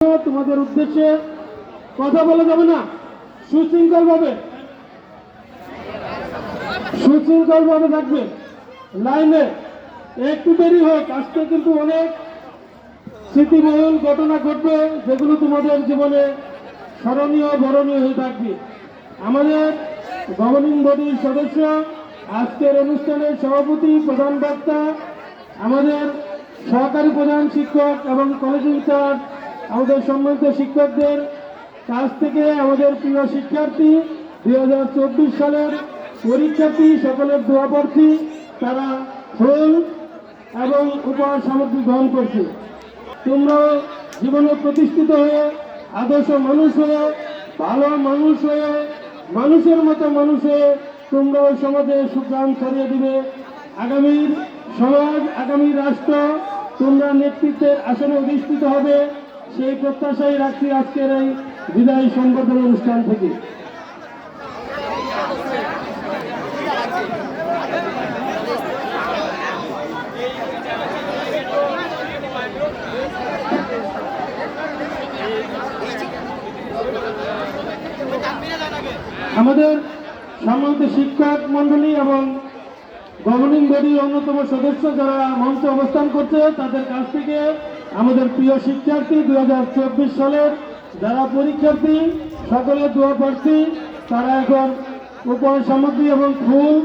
তোমাদের উদ্দেশ্যে কথা বলা যাবে না, সুশৃঙ্খল ভাবে থাকবে লাইনে। একটু দেরি হোক, আজকে কিন্তু অনেক স্মৃতিবহুল ঘটনা ঘটবে যেগুলো তোমাদের জীবনে স্মরণীয় বরণীয় হয়ে থাকবে। আমাদের গভর্নিং বডির সদস্য, আজকের অনুষ্ঠানের সভাপতি, প্রধান বক্তা, আমাদের সহকারী প্রধান শিক্ষক এবং কলেজ ইনচার্জ, আমাদের সম্মানিত শিক্ষকদের কাছ থেকে আমাদের প্রিয় শিক্ষার্থী 2024 সালের পরীক্ষার্থী সকলের দোয়া প্রার্থী, তারা ফুল এবং উপহার সামগ্রী গ্রহণ করছে। তোমরাও জীবনে প্রতিষ্ঠিত হয়ে, আদর্শ মানুষ হয়ে, ভালো মানুষ হয়ে, মানুষের মতো মানুষ হয়ে তোমরাও সমাজে সুগ্রাম ছড়িয়ে দিবে। আগামীর সমাজ, আগামী রাষ্ট্র তোমরা নেতৃত্বের আসনে অধিষ্ঠিত হবে, সেই প্রত্যাশাই রাখছি আজকের এই বিদায় সংবর্ধনা অনুষ্ঠান থেকে। আমাদের সম্মানিত শিক্ষক মন্ডলী এবং গভর্নিং বডির অন্যতম সদস্য যারা মঞ্চে অবস্থান করছে, তাদের কাছ থেকে আমাদের প্রিয় শিক্ষার্থী 2024 সালের যারা পরীক্ষার্থী সকলের দোয়া প্রার্থী, তারা এখন উপহার সামগ্রী এবং ফুল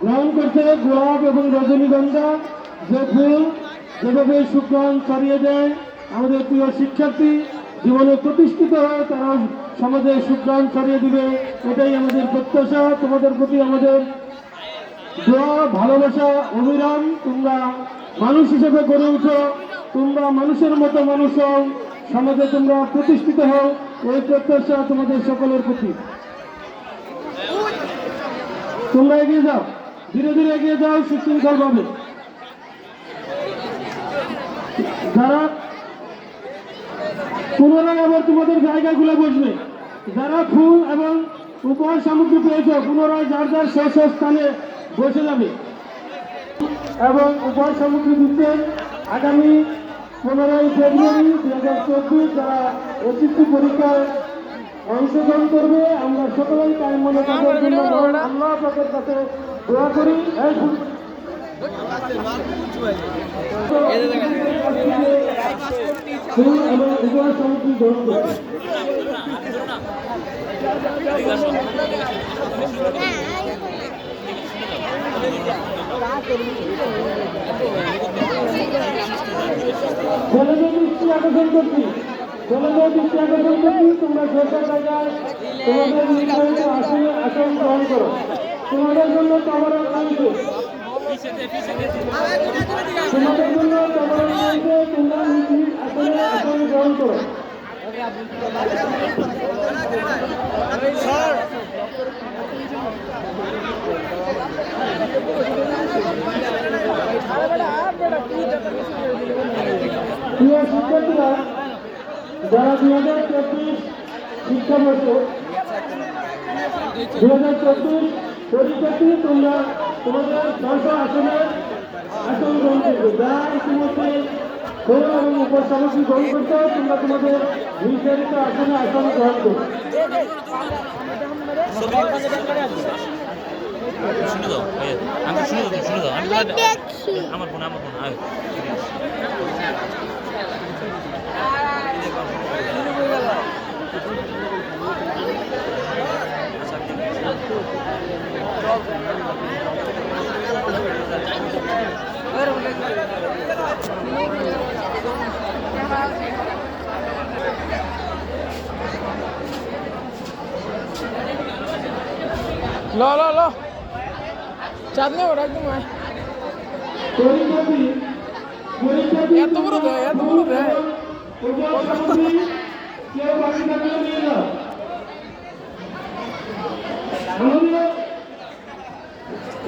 গ্রহণ করছে। গোলাপ এবং রজনীগন্ধা, যে ফুল যেভাবে সুগ্রাম ছড়িয়ে দেয়, আমাদের প্রিয় শিক্ষার্থী জীবনে প্রতিষ্ঠিত হয় তারা সমাজে সুগ্রাম ছড়িয়ে দিবে, এটাই আমাদের প্রত্যাশা। তোমাদের প্রতি আমাদের দোয়া, ভালোবাসা অবিরাম। তোমরা মানুষ হিসেবে গড়ে উঠো, তোমরা মানুষের মতো মানুষ হও, সমাজে তোমরা প্রতিষ্ঠিত হও, এই প্রত্যাশা তোমাদের সকলের প্রতি। তোমরা এগিয়ে যাও, ধীরে ধীরে এগিয়ে যাও সুশৃঙ্খল ভাবে। যারা পুনরায় আবার তোমাদের জায়গাগুলো বসবে, যারা ফুল এবং উপহার সামগ্রী পেয়েছ পুনরায় যার যার স্ব স্থানে বসে যাবে এবং উপহার সামগ্রী দিচ্ছেন আগামী 15 ফেব্রুয়ারি 2024 যারা এসএসসি পরীক্ষায় অংশগ্রহণ করবে। আমরা সকলেই তাই মনে তাদের জন্য আল্লাহ পাকের কাছে দোয়া করি। ফুল এবং উপহার সামগ্রী গ্রহণ করবে। দৃষ্টি আকর্ষণ করছি, তোমরা সরকার জায়গায় তোমাদের নির্ধারিত আসন গ্রহণ করো। তোমাদের জন্য তোমাদের রয়েছে, তোমরা আসন গ্রহণ করো। প্রিয় শিক্ষার্থীরা, যারা 2024 শিক্ষাবর্ষ 2024 পরীক্ষার্থী, তোমরা তোমাদের দর্শ আসনে আসন গ্রহণ করবে। যারা ইতিমধ্যে ফুল এবং উপহার সামগ্রী গ্রহণ করতে, তোমরা তোমাদের নির্ধারিত আসনে আসন গ্রহণ করবে। আমার ফোন লো চাঁদ নেই ওটা একদম এত বড় দেয়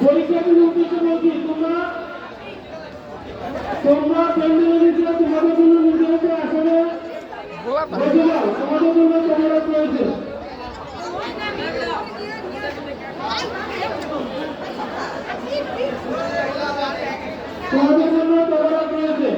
পরীক্ষার্থীর উদ্দেশ্যে বলছি, তোমরা প্যান্ডেলে তোমাদের জন্য নির্ধারিত আসনে বসে যাও। তোমাদের জন্য তোমরা রয়েছে। তোমাদের জন্য তোমরা রয়েছে।